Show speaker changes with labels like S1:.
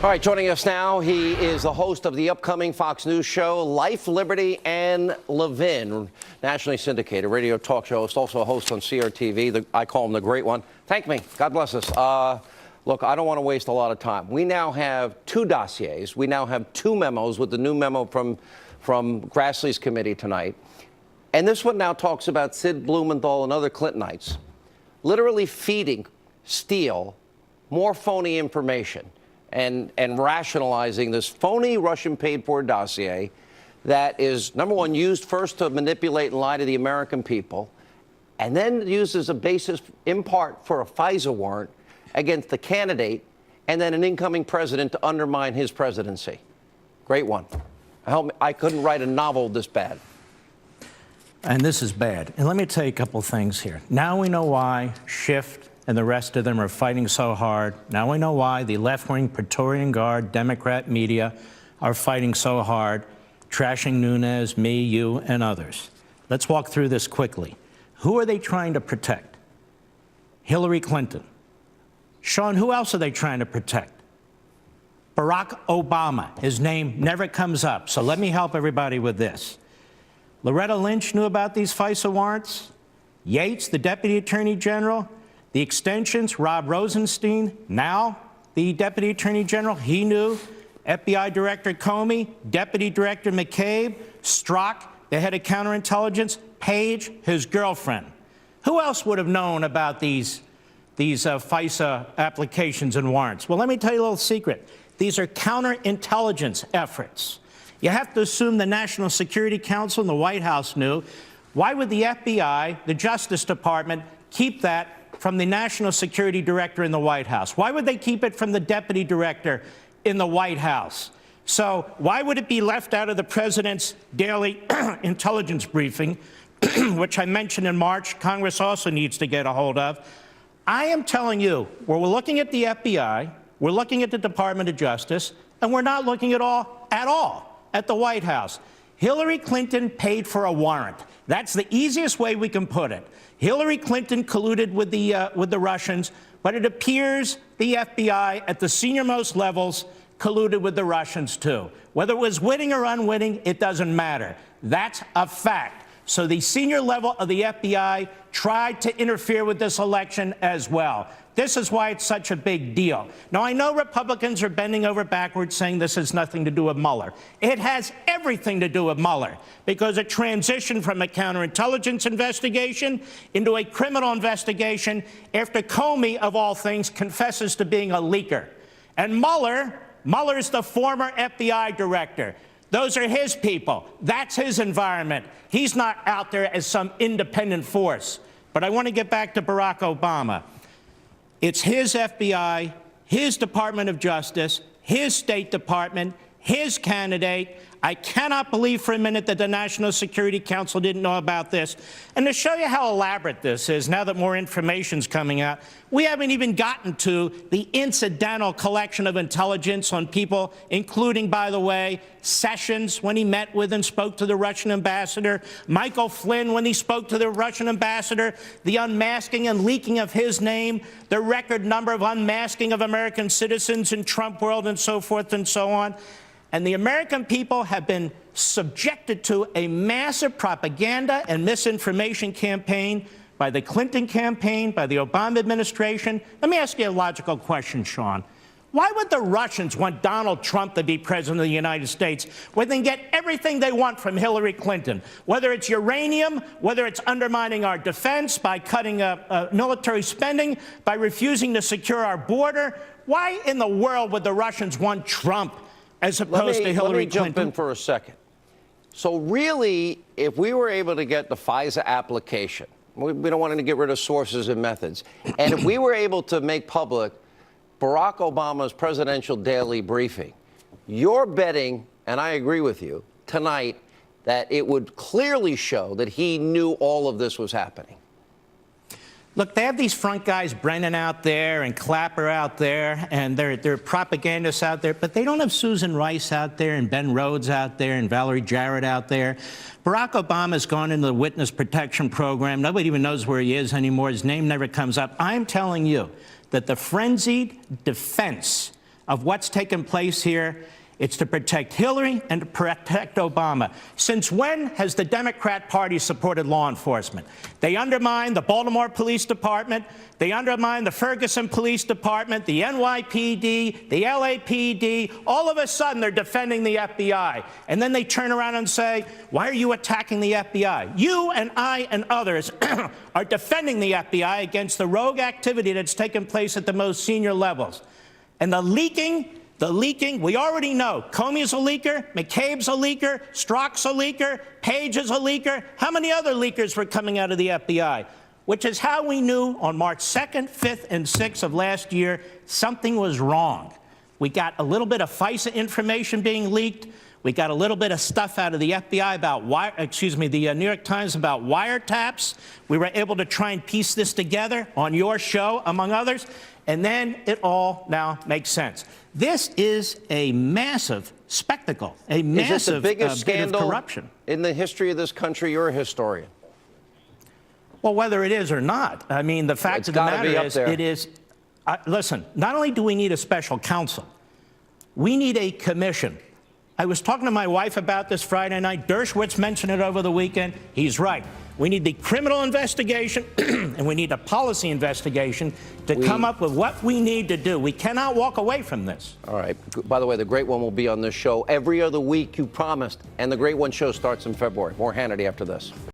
S1: All right, joining us now, he is the host of the upcoming Fox News show, Life, Liberty, and Levin, nationally syndicated radio talk show host, also a host on CRTV. I call him the Great One. Thank me. God bless us. Look, I don't want to waste a lot of time. We now have two dossiers. We now have two memos with the new memo from Grassley's committee tonight. And this one now talks about Sid Blumenthal and other Clintonites literally feeding Steele more phony information and rationalizing this phony Russian paid-for dossier that is, number one, used first to manipulate and lie to the American people, and then used as a basis, in part, for a FISA warrant against the candidate and then an incoming president to undermine his presidency. Great one. I couldn't write a novel this bad.
S2: And this is bad. And let me tell you a couple things here. Now we know why Schiff and the rest of them are fighting so hard. Now we know why the left-wing Praetorian Guard Democrat media are fighting so hard, trashing Nunes, me, you, and others. Let's walk through this quickly. Who are they trying to protect? Hillary Clinton. Sean, who else are they trying to protect? Barack Obama. His name never comes up, so let me help everybody with this. Loretta Lynch knew about these FISA warrants. Yates, the Deputy Attorney General. The extensions, Rob Rosenstein, now the Deputy Attorney General, he knew. FBI Director Comey, Deputy Director McCabe, Strzok, the head of counterintelligence, Page, his girlfriend. Who else would have known about these FISA applications and warrants? Well, let me tell you a little secret. These are counterintelligence efforts. You have to assume the National Security Council and the White House knew. Why would the FBI, the Justice Department, keep that from the National Security Director in the White House? Why would they keep it from the Deputy Director in the White House? So why would it be left out of the President's daily intelligence briefing, which I mentioned in March, Congress also needs to get a hold of? I am telling you, we're looking at the FBI, we're looking at the Department of Justice, and we're not looking at all at the White House. Hillary Clinton paid for a warrant. That's the easiest way we can put it. Hillary Clinton colluded with the Russians, but it appears the FBI at the senior-most levels colluded with the Russians, too. Whether it was witting or unwitting, it doesn't matter. That's a fact. So the senior level of the FBI tried to interfere with this election as well. This is why it's such a big deal. Now, I know Republicans are bending over backwards saying this has nothing to do with Mueller. It has everything to do with Mueller, because it transitioned from a counterintelligence investigation into a criminal investigation after Comey, of all things, confesses to being a leaker. And Mueller is the former FBI director. Those are his people. That's his environment. He's not out there as some independent force. But I want to get back to Barack Obama. It's his FBI, his Department of Justice, his State Department, his candidate. I cannot believe for a minute that the National Security Council didn't know about this. And to show you how elaborate this is, now that more information's coming out, we haven't even gotten to the incidental collection of intelligence on people, including, by the way, Sessions when he met with and spoke to the Russian ambassador, Michael Flynn when he spoke to the Russian ambassador, the unmasking and leaking of his name, the record number of unmasking of American citizens in Trump world, and so forth and so on. And the American people have been subjected to a massive propaganda and misinformation campaign by the Clinton campaign, by the Obama administration. Let me ask you a logical question, Sean. Why would the Russians want Donald Trump to be president of the United States when they get everything they want from Hillary Clinton? Whether it's uranium, whether it's undermining our defense by cutting military spending, by refusing to secure our border. Why in the world would the Russians want Trump as opposed to Hillary Clinton? Let me jump in
S1: for a second. So really, if we were able to get the FISA application, we don't want to get rid of sources and methods, and if we were able to make public Barack Obama's presidential daily briefing, you're betting, and I agree with you, tonight, that it would clearly show that he knew all of this was happening.
S2: Look, they have these front guys, Brennan out there and Clapper out there, and they're propagandists out there, but they don't have Susan Rice out there and Ben Rhodes out there and Valerie Jarrett out there. Barack Obama's gone into the witness protection program. Nobody even knows where he is anymore. His name never comes up. I'm telling you that the frenzied defense of what's taken place here. It's to protect Hillary and to protect Obama. Since when has the Democrat Party supported law enforcement? They undermined the Baltimore Police Department. They undermined the Ferguson Police Department, the NYPD, the LAPD. All of a sudden, they're defending the FBI. And then they turn around and say, why are you attacking the FBI? You and I and others are defending the FBI against the rogue activity that's taken place at the most senior levels. And the leaking, we already know. Comey's a leaker, McCabe's a leaker, Strzok's a leaker, Page is a leaker. How many other leakers were coming out of the FBI? Which is how we knew on March 2nd, 5th, and 6th of last year something was wrong. We got a little bit of FISA information being leaked. We got a little bit of stuff out of the FBI about the New York Times about wiretaps. We were able to try and piece this together on your show, among others. And then it all now makes sense. This is a massive spectacle, a massive
S1: bit of scandal
S2: corruption
S1: in the history of this country. You're a historian.
S2: Well, whether it is or not, I mean, the fact of the matter is, it is. Listen, not only do we need a special counsel, we need a commission. I was talking to my wife about this Friday night. Dershowitz mentioned it over the weekend. He's right. We need the criminal investigation and we need a policy investigation to come up with what we need to do. We cannot walk away from this.
S1: All right. By the way, the Great One will be on this show every other week, you promised. And the Great One show starts in February. More Hannity after this.